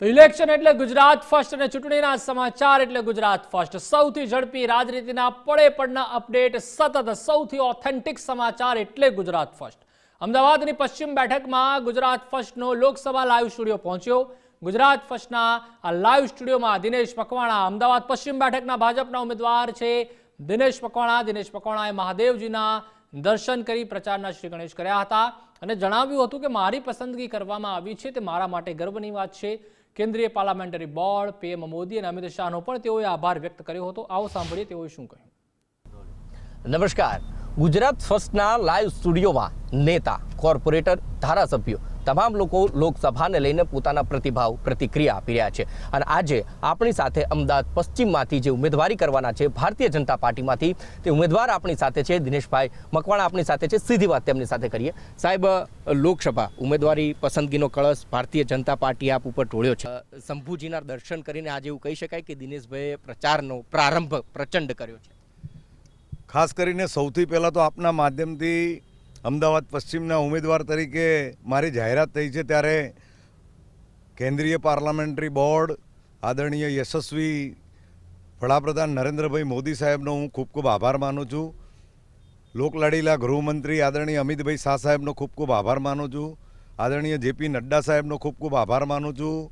તો ઇલેક્શન એટલે ગુજરાત ફર્સ્ટ અને ચૂંટણીના સમાચાર એટલે ગુજરાત ફર્સ્ટ. સૌથી ઝડપી રાજનીતિના પડે પડના અપડેટ, સતત સૌથી ઓથેન્ટિક સમાચાર એટલે ગુજરાત ફર્સ્ટ. અમદાવાદની પશ્ચિમ બેઠકમાં ગુજરાત ફર્સ્ટનો લોકસભા લાઈવ સ્ટુડિયો પહોંચ્યો. ગુજરાત ફર્સ્ટના આ લાઈવ સ્ટુડિયોમાં દિનેશ મકવાણા, અમદાવાદ પશ્ચિમ બેઠકના ભાજપના ઉમેદવાર છે દિનેશ મકવાણાએ મહાદેવજીના દર્શન કરી પ્રચારના શ્રી ગણેશ કર્યા હતા અને જણાવ્યું હતું કે મારી પસંદગી કરવામાં આવી છે તે મારા માટે ગર્વની વાત છે. કેન્દ્રીય પાર્લામેન્ટરી બોર્ડ, પીએમ મોદી અને અમિત શાહનો પણ તેઓએ આભાર વ્યક્ત કર્યો હતો. આવો સાંભળીએ તેઓએ શું કહ્યું. નમસ્કાર. ગુજરાત ફર્સ્ટના લાઈવ સ્ટુડિયોમાં નેતા, કોર્પોરેટર, ધારાસભ્યો તમામ લોકો લોકસભાને લઈને પોતાના પ્રતિભાવ, પ્રતિક્રિયા આપી રહ્યા છે. અને આજે આપણી સાથે અમદાવાદ પશ્ચિમમાંથી જે ઉમેદવારી કરવાના છે ભારતીય જનતા પાર્ટીમાંથી, તે ઉમેદવાર આપણી સાથે છે દિનેશભાઈ મકવાણા આપણી સાથે છે. સીધી વાત તેમની સાથે કરીએ. સાહેબ, લોકસભા ઉમેદવારી પસંદગીનો કળશ ભારતીય જનતા પાર્ટી આપ ઉપર ઢોળ્યો છે. શંભુજીના દર્શન કરીને આજે એવું કહી શકાય કે દિનેશભાઈએ પ્રચારનો પ્રારંભ પ્રચંડ કર્યો છે. ખાસ કરીને સૌથી પહેલાં તો આપના માધ્યમથી અમદાવાદ પશ્ચિમના ઉમેદવાર તરીકે મારી જાહેરાત થઈ છે ત્યારે કેન્દ્રીય પાર્લામેન્ટરી બોર્ડ, આદરણીય યશસ્વી વડાપ્રધાન નરેન્દ્રભાઈ મોદી સાહેબનો હું ખૂબ ખૂબ આભાર માનું છું. લોકલાડીલા ગૃહમંત્રી આદરણીય અમિતભાઈ શાહ સાહેબનો ખૂબ ખૂબ આભાર માનું છું. આદરણીય જેપી નડ્ડા સાહેબનો ખૂબ ખૂબ આભાર માનું છું.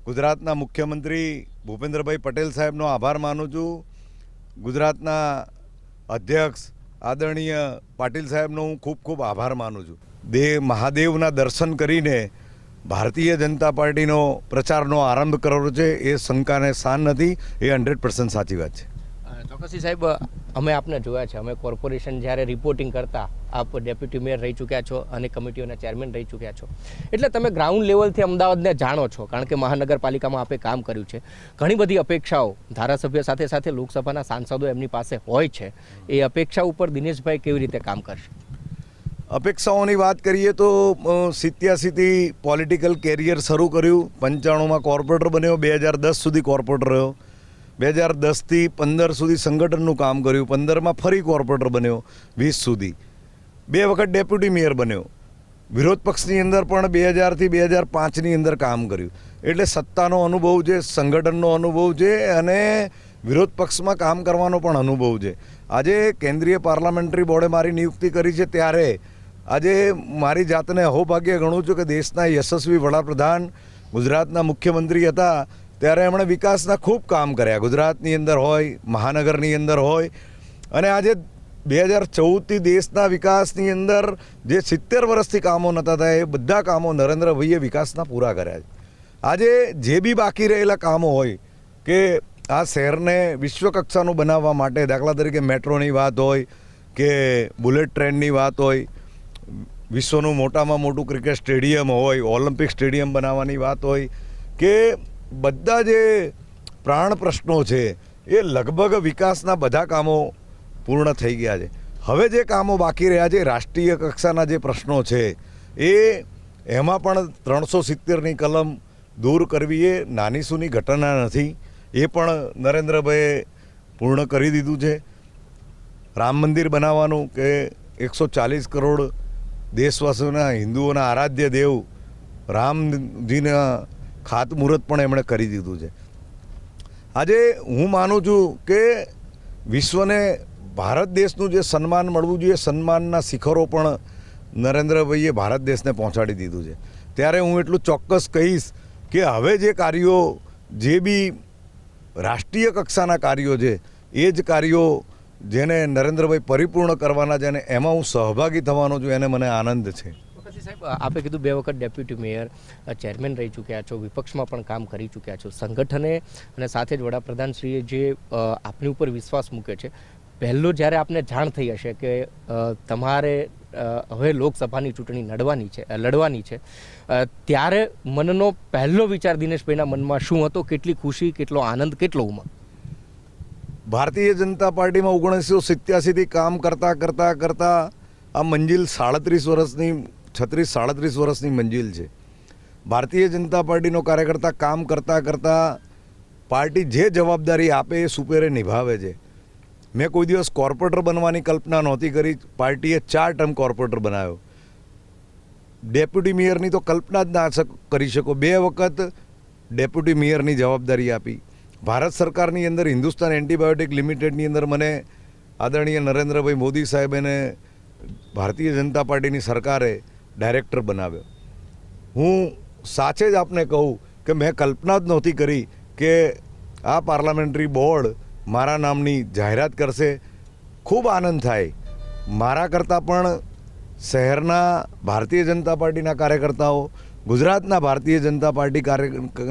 ગુજરાતના મુખ્યમંત્રી ભૂપેન્દ્રભાઈ પટેલ સાહેબનો આભાર માનું છું. ગુજરાતના અધ્યક્ષ આદરણીય પાટીલ સાહેબનો હું ખૂબ ખૂબ આભાર માનું છું. મહાદેવના દર્શન કરીને ભારતીય જનતા પાર્ટીનો પ્રચારનો આરંભ કરવાનો છે એ શંકાને સ્થાન નથી. એ 100% સાચી વાત છે. ચોક્કસી સાહેબ, અમે આપને જોયા છે, અમે કોર્પોરેશન જ્યારે રિપોર્ટિંગ કરતા આપ ડેપ્યુટી મેયર રહી ચૂક્યા છો અને કમિટીઓના ચેરમેન રહી ચૂક્યા છો, એટલે તમે ગ્રાઉન્ડ લેવલથી અમદાવાદને જાણો છો. કારણ કે મહાનગરપાલિકામાં આપે કામ કર્યું છે. ઘણી બધી અપેક્ષાઓ ધારાસભ્ય સાથે સાથે લોકસભાના સાંસદો એમની પાસે હોય છે. એ અપેક્ષા ઉપર દિનેશભાઈ કેવી રીતે કામ કરશે? અપેક્ષાઓની વાત કરીએ તો 87થી પોલિટિકલ કેરિયર શરૂ કર્યું. 95માં કોર્પોરેટર બન્યો, 2010 સુધી કોર્પોરેટર રહ્યો, 2010થી 15 સુધી સંગઠનનું કામ કર્યું, 15માં ફરી કોર્પોરેટર બન્યો, 20 સુધી 2 વખત ડેપ્યુટી મેયર બન્યો. વિરોધ પક્ષની અંદર પણ 2000થી 2005ની અંદર કામ કર્યું. એટલે સત્તાનો અનુભવ છે, સંગઠનનો અનુભવ છે અને વિરોધ પક્ષમાં કામ કરવાનો પણ અનુભવ છે. આજે કેન્દ્રીય પાર્લામેન્ટરી બોર્ડે મારી નિયુક્તિ કરી છે ત્યારે આજે મારી જાતને અહોભાગ્ય ગણું છું કે દેશના યશસ્વી વડાપ્રધાન ગુજરાતના મુખ્યમંત્રી હતા ત્યારે એમણે વિકાસના ખૂબ કામ કર્યા. ગુજરાતની અંદર હોય, મહાનગરની અંદર હોય. અને આજે 2014થી દેશના વિકાસની અંદર જે 70 વર્ષથી કામો નહોતા થયા એ બધા કામો નરેન્દ્રભાઈએ વિકાસના પૂરા કર્યા છે. આજે જે બી બાકી રહેલા કામો હોય કે આ શહેરને વિશ્વકક્ષાનું બનાવવા માટે, દાખલા તરીકે મેટ્રોની વાત હોય કે બુલેટ ટ્રેનની વાત હોય, વિશ્વનું મોટામાં મોટું ક્રિકેટ સ્ટેડિયમ હોય, ઓલિમ્પિક સ્ટેડિયમ બનાવવાની વાત હોય કે બધા જે પ્રાણ પ્રશ્નો છે એ લગભગ વિકાસના બધા કામો પૂર્ણ થઈ ગયા છે. હવે જે કામો બાકી રહ્યા છે, રાષ્ટ્રીય કક્ષાના જે પ્રશ્નો છે એમાં પણ 370ની કલમ દૂર કરવી એ નાની સૂની ઘટના નથી. એ પણ નરેન્દ્રભાઈએ પૂર્ણ કરી દીધું છે. રામ મંદિર બનાવવાનું કે 140 કરોડ દેશવાસીઓના, હિન્દુઓના આરાધ્ય દેવ રામજીના ખાતમુહૂર્ત પણ એમણે કરી દીધું છે. આજે હું માનું છું કે વિશ્વને ભારત દેશનું જે સન્માન મળવું જોઈએ, સન્માનના શિખરો પણ નરેન્દ્રભાઈએ ભારત દેશને પહોંચાડી દીધું છે. ત્યારે હું એટલું ચોક્કસ કહીશ કે હવે જે કાર્યો, જે બી રાષ્ટ્રીય કક્ષાના કાર્યો છે એ જ કાર્યો જેને નરેન્દ્રભાઈ પરિપૂર્ણ કરવાના છે અને એમાં હું સહભાગી થવાનો છું, એને મને આનંદ છે. સાહેબ, આપે કીધું 2 વખત ડેપ્યુટી મેયર, ચેરમેન રહી ચૂક્યા છો, વિપક્ષમાં પણ કામ કરી ચૂક્યા છો. સંગઠને અને સાથે જ વડાપ્રધાનશ્રીએ જે આપની ઉપર વિશ્વાસ મૂક્યો છે, પહેલો જ્યારે આપને જાણ થઈ હશે કે તમારે હવે લોકસભાની ચૂંટણી લડવાની છે ત્યારે મનનો પહેલો વિચાર દિનેશભાઈના મનમાં શું હતો? કેટલી ખુશી, કેટલો આનંદ, કેટલો ઉમંગ? ભારતીય જનતા પાર્ટીમાં 1987થી કામ કરતા આ મંજિલ 36 વર્ષની મંજિલ છે. ભારતીય જનતા પાર્ટીનો કાર્યકર્તા કામ કરતા પાર્ટી જે જવાબદારી આપે એ સુપેરે નિભાવે છે. મેં કોઈ દિવસ કોર્પોરેટર બનવાની કલ્પના નહોતી કરી. પાર્ટીએ 4 ટર્મ કોર્પોરેટર બનાવ્યો. ડેપ્યુટી મેયરની તો કલ્પના જ ના કરી શકો. 2 વખત ડેપ્યુટી મેયરની જવાબદારી આપી. ભારત સરકારની અંદર હિન્દુસ્તાન એન્ટીબાયોટિક લિમિટેડની અંદર મને આદરણીય નરેન્દ્રભાઈ મોદી સાહેબ અને ભારતીય જનતા પાર્ટીની સરકારે ડાયરેક્ટર બનાવ્યો. હું સાચે જ આપને કહું કે મેં કલ્પના જ નહોતી કરી કે આ પાર્લામેન્ટરી બોર્ડ મારા નામની જાહેરાત કરશે. ખૂબ આનંદ થાય. મારા કરતાં પણ શહેરના ભારતીય જનતા પાર્ટીના કાર્યકર્તાઓ, ગુજરાતના ભારતીય જનતા પાર્ટી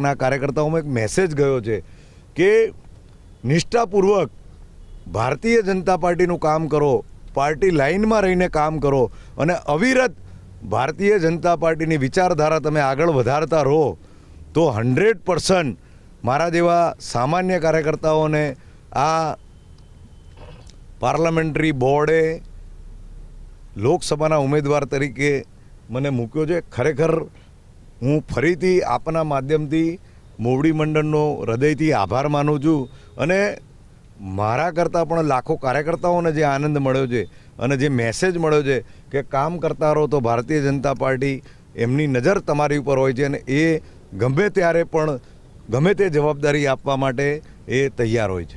ના કાર્યકર્તાઓમાં એક મેસેજ ગયો છે કે નિષ્ઠાપૂર્વક ભારતીય જનતા પાર્ટીનું કામ કરો, પાર્ટી લાઇનમાં રહીને કામ કરો અને અવિરત ભારતીય જનતા પાર્ટીની વિચારધારા તમે આગળ વધારતા રહો તો 100% મારા જેવા સામાન્ય કાર્યકર્તાઓને આ પાર્લામેન્ટરી બોર્ડે લોકસભાના ઉમેદવાર તરીકે મને મૂક્યો છે. ખરેખર હું ફરીથી આપના માધ્યમથી મોવડી મંડળનો હૃદયથી આભાર માનું છું અને મારા કરતાં પણ લાખો કાર્યકર્તાઓને જે આનંદ મળ્યો છે અને જે મેસેજ મળ્યો છે કે કામ કરતા રહો તો ભારતીય જનતા પાર્ટી એમની નજર તમારી ઉપર હોય છે અને એ ગમે ત્યારે પણ ગમે તે જવાબદારી આપવા માટે એ તૈયાર હોય છે.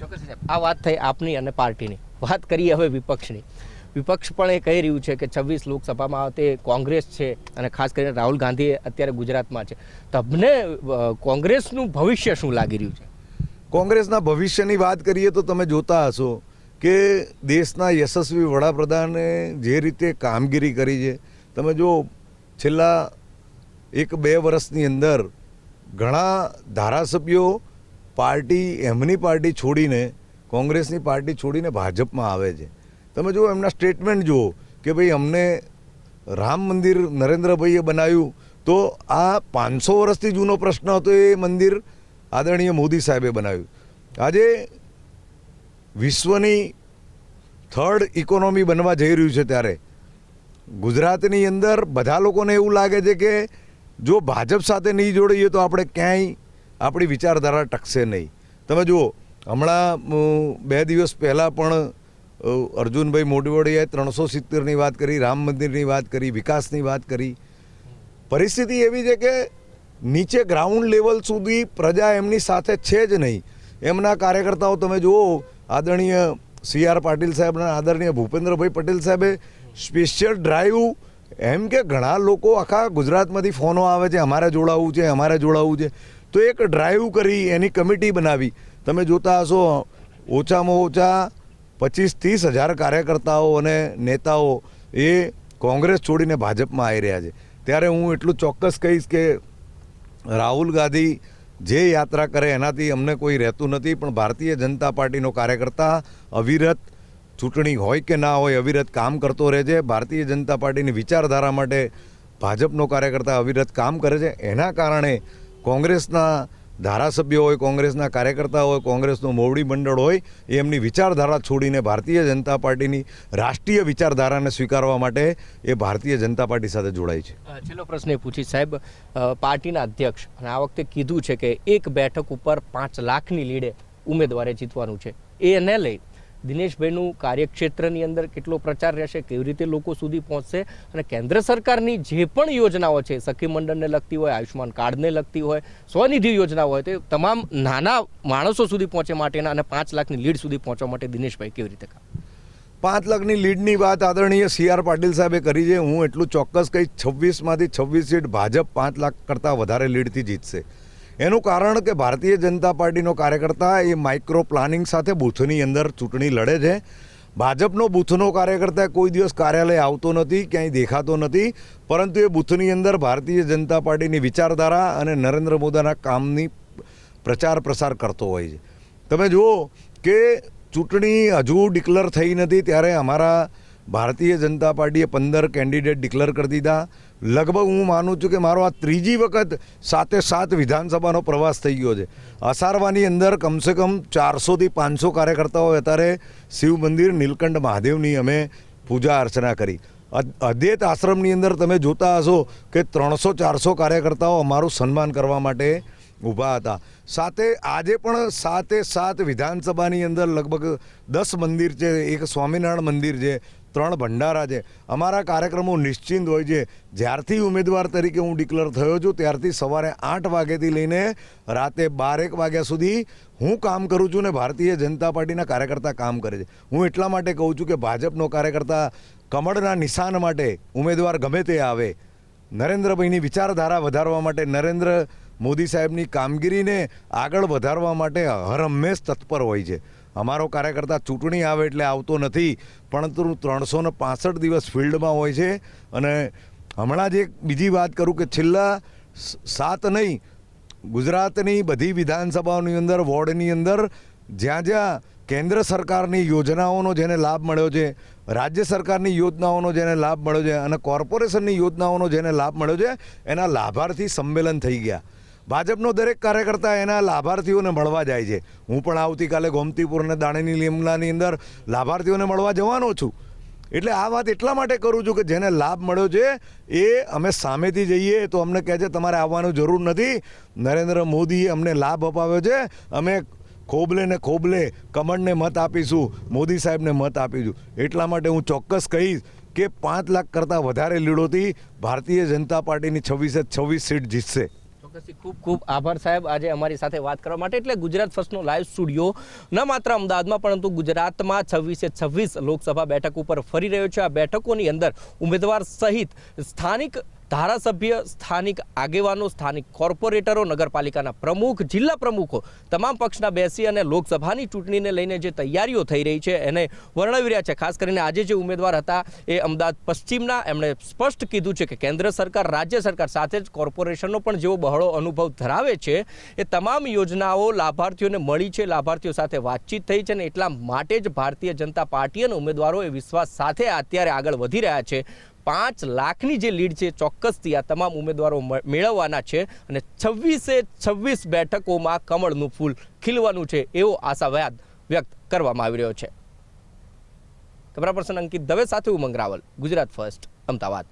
આ વાત થઈ આપની અને પાર્ટીની. વાત કરીએ હવે વિપક્ષની. વિપક્ષ પણ એ કહી રહ્યું છે કે 26 લોકસભામાં તે કોંગ્રેસ છે અને ખાસ કરીને રાહુલ ગાંધી અત્યારે ગુજરાતમાં છે. તમને કોંગ્રેસનું ભવિષ્ય શું લાગી રહ્યું છે? કોંગ્રેસના ભવિષ્યની વાત કરીએ તો તમે જોતા હશો કે દેશના યશસ્વી વડાપ્રધાને જે રીતે કામગીરી કરી છે. તમે જો છેલ્લા 1-2 વર્ષની અંદર ઘણા ધારાસભ્યો એમની પાર્ટી છોડીને કોંગ્રેસની પાર્ટી છોડીને ભાજપમાં આવે છે. તમે જુઓ એમના સ્ટેટમેન્ટ જુઓ કે ભાઈ અમને રામ મંદિર નરેન્દ્રભાઈએ બનાવ્યું તો આ 500 વર્ષથી જૂનો પ્રશ્ન હતો, એ મંદિર આદરણીય મોદી સાહેબે બનાવ્યું. આજે વિશ્વની 3rd ઇકોનોમી બનવા જઈ રહ્યું છે ત્યારે ગુજરાતની અંદર બધા લોકોને એવું લાગે છે કે જો ભાજપ સાથે નહીં જોડીએ તો આપણે ક્યાંય આપણી વિચારધારા ટકશે નહીં. તમે જુઓ હમણાં 2 દિવસ પહેલાં પણ અર્જુનભાઈ મોઢવાડિયાએ 370ની વાત કરી, રામ મંદિરની વાત કરી, વિકાસની વાત કરી. પરિસ્થિતિ એવી છે કે નીચે ગ્રાઉન્ડ લેવલ સુધી પ્રજા એમની સાથે છે જ નહીં. એમના કાર્યકર્તાઓ તમે જુઓ આદરણીય CR પાટીલ સાહેબના આદરણીય ભૂપેન્દ્રભાઈ પટેલ સાહેબે સ્પેશિયલ ડ્રાઈવ, એમ કે ઘણા લોકો આખા ગુજરાતમાંથી ફોનો આવે છે અમારે જોડાવવું છે, અમારે જોડાવવું છે, તો એક ડ્રાઈવ કરી એની કમિટી બનાવી. તમે જોતા હશો ઓછામાં ઓછા 25-30 હજાર કાર્યકર્તાઓ અને નેતાઓ એ કોંગ્રેસ છોડીને ભાજપમાં આવી રહ્યા છે. ત્યારે હું એટલું ચોક્કસ કહીશ કે રાહુલ ગાંધી જે યાત્રા કરે એનાથી અમને કોઈ રહેતું નથી, પણ ભારતીય જનતા પાર્ટીનો કાર્યકર્તા અવિરત ચૂંટણી હોય કે ના હોય અવિરત કામ કરતો રહે છે. ભારતીય જનતા પાર્ટીની વિચારધારા માટે ભાજપનો કાર્યકર્તા અવિરત કામ કરે છે. એના કારણે કોંગ્રેસના ધારાસભ્યો હોય, કોંગ્રેસના કાર્યકર્તા હોય, કોંગ્રેસનું મોવડી મંડળ હોય, એમની વિચારધારા છોડીને ભારતીય જનતા પાર્ટીની રાષ્ટ્રીય વિચારધારાને સ્વીકારવા માટે એ ભારતીય જનતા પાર્ટી સાથે જોડાય છે. છેલ્લો પ્રશ્ન એ પૂછી સાહેબ, પાર્ટીના અધ્યક્ષ અને આ વખતે કીધું છે કે એક બેઠક ઉપર 5 લાખની લીડે ઉમેદવારે જીતવાનું છે. એને લઈ દિનેશભાઈનું કાર્યક્ષેત્રની અંદર કેટલો પ્રચાર રહેશે, કેવી રીતે લોકો સુધી પહોંચશે અને કેન્દ્ર સરકારની જે પણ યોજનાઓ છે, સખી મંડળને લગતી હોય, આયુષ્માન કાર્ડને લગતી હોય, સ્વનિધિ યોજનાઓ હોય, તે તમામ નાના માણસો સુધી પહોંચે માટેના અને 5 લાખની લીડ સુધી પહોંચવા માટે દિનેશભાઈ કેવી રીતે કામ? 5 લાખની લીડની વાત આદરણીય CR પાટીલ સાહેબે કરી છે. હું એટલું ચોક્કસ કહીશ 26માંથી 26 સીટ ભાજપ 5 લાખ કરતાં વધારે લીડથી જીતશે. એનું કારણ કે ભારતીય જનતા પાર્ટીનો કાર્યકર્તા એ માઇક્રો પ્લાનિંગ સાથે બૂથની અંદર ચૂંટણી લડે છે. ભાજપનો બૂથનો કાર્યકર્તા કોઈ દિવસ કાર્યાલય આવતો નથી, ક્યાંય દેખાતો નથી, પરંતુ એ બૂથની અંદર ભારતીય જનતા પાર્ટીની વિચારધારા અને નરેન્દ્ર મોદીના કામની પ્રચાર પ્રસાર કરતો હોય છે. તમે જુઓ કે ચૂંટણી હજુ ડિક્લેર થઈ નથી ત્યારે અમારા ભારતીય જનતા પાર્ટીએ 15 કેન્ડિડેટ ડિક્લેર કરી દીધા. લગભગ હું માનું છું કે મારો આ 3જી વખત 7 વિધાનસભાનો પ્રવાસ થઈ ગયો છે. અસારવાની અંદર કમસે કમ 400થી 500 કાર્યકર્તાઓ અત્યારે શિવ મંદિર નીલકંઠ મહાદેવની અમે પૂજા અર્ચના કરી. અદ્વૈત આશ્રમની અંદર તમે જોતા હશો કે 300-400 કાર્યકર્તાઓ અમારું સન્માન કરવા માટે ઊભા હતા. સાથે આજે પણ 7 વિધાનસભાની અંદર લગભગ 10 મંદિર છે. એક સ્વામિનારાયણ મંદિર છે, 3 ભંડારા છે. અમારા કાર્યક્રમો નિશ્ચિંત હોય છે. જ્યારથી ઉમેદવાર તરીકે હું ડિક્લેર થયો છું ત્યારથી સવારે 8 વાગ્યાથી લઈને રાતે 12-1 વાગ્યા સુધી હું કામ કરું છું ને ભારતીય જનતા પાર્ટીના કાર્યકર્તા કામ કરે છે. હું એટલા માટે કહું છું કે ભાજપનો કાર્યકર્તા કમળના નિશાન માટે ઉમેદવાર ગમે તે આવે, નરેન્દ્રભાઈની વિચારધારા વધારવા માટે, નરેન્દ્ર મોદી સાહેબની કામગીરીને આગળ વધારવા માટે હરહંમેશ તત્પર હોય છે. અમારો કાર્યકર્તા ચૂંટણી આવે એટલે આવતો નથી, પરંતુ 365 દિવસ ફિલ્ડમાં હોય છે. અને હમણાં જ એક બીજી વાત કરું કે છેલ્લા 7 નહીં, ગુજરાતની બધી વિધાનસભાઓની અંદર, વોર્ડની અંદર જ્યાં કેન્દ્ર સરકારની યોજનાઓનો જેને લાભ મળ્યો છે, રાજ્ય સરકારની યોજનાઓનો જેને લાભ મળ્યો છે અને કોર્પોરેશનની યોજનાઓનો જેને લાભ મળ્યો છે, એના લાભાર્થી સંમેલન થઈ ગયા. ભાજપનો દરેક કાર્યકર્તા એના લાભાર્થીઓને મળવા જાય છે. હું પણ આવતીકાલે ગોમતીપુર અને દાણીની લીમડાની અંદર લાભાર્થીઓને મળવા જવાનો છું. એટલે આ વાત એટલા માટે કરું છું કે જેને લાભ મળ્યો છે એ અમે સામેથી જઈએ તો અમને કહે છે તમારે આવવાની જરૂર નથી, નરેન્દ્ર મોદીએ અમને લાભ અપાવ્યો છે, અમે ખોબલે ને ખોબલે કમળને મત આપીશું, મોદી સાહેબને મત આપીશું. એટલા માટે હું ચોક્કસ કહીશ કે 5 લાખ કરતાં વધારે લીડોથી ભારતીય જનતા પાર્ટીની 26 સીટ જીતશે. ચોક્કસથી ખૂબ ખૂબ આભાર સાહેબ આજે અમારી સાથે વાત કરવા માટે. એટલે ગુજરાત ફર્સ્ટનો લાઈવ સ્ટુડિયો ન માત્ર અમદાવાદમાં પરંતુ ગુજરાતમાં 26 લોકસભા બેઠક ઉપર ફરી રહ્યો છે. આ બેઠકોની અંદર ઉમેદવાર સહિત સ્થાનિક ધારાસભ્ય, સ્થાનિક આગેવાનો, સ્થાનિક કોર્પોરેટરો, નગરપાલિકાના પ્રમુખ, જિલ્લા પ્રમુખો તમામ પક્ષના બેસી અને લોકસભાની ચૂંટણીને લઈને જે તૈયારીઓ થઈ રહી છે એને વર્ણવી રહ્યા છે. ખાસ કરીને આજે જે ઉમેદવાર હતા એ અમદાવાદ પશ્ચિમના, એમણે સ્પષ્ટ કીધું છે કે કેન્દ્ર સરકાર, રાજ્ય સરકાર સાથે જ કોર્પોરેશનનો પણ જેવો બહોળો અનુભવ ધરાવે છે, એ તમામ યોજનાઓ લાભાર્થીઓને મળી છે, લાભાર્થીઓ સાથે વાતચીત થઈ છે અને એટલા માટે જ ભારતીય જનતા પાર્ટી અને ઉમેદવારો એ વિશ્વાસ સાથે અત્યારે આગળ વધી રહ્યા છે. 5 લાખની જે લીડ છે ચોક્કસથી આ તમામ ઉમેદવારો મેળવવાના છે અને 26 બેઠકોમાં કમળનું ફૂલ ખીલવાનું છે એવો આશાવાદ વ્યક્ત કરવામાં આવી રહ્યો છે. કેમેરા પર્સન અંકિત દવે સાથે ઉમંગ રાવલ, ગુજરાત ફર્સ્ટ, અમદાવાદ.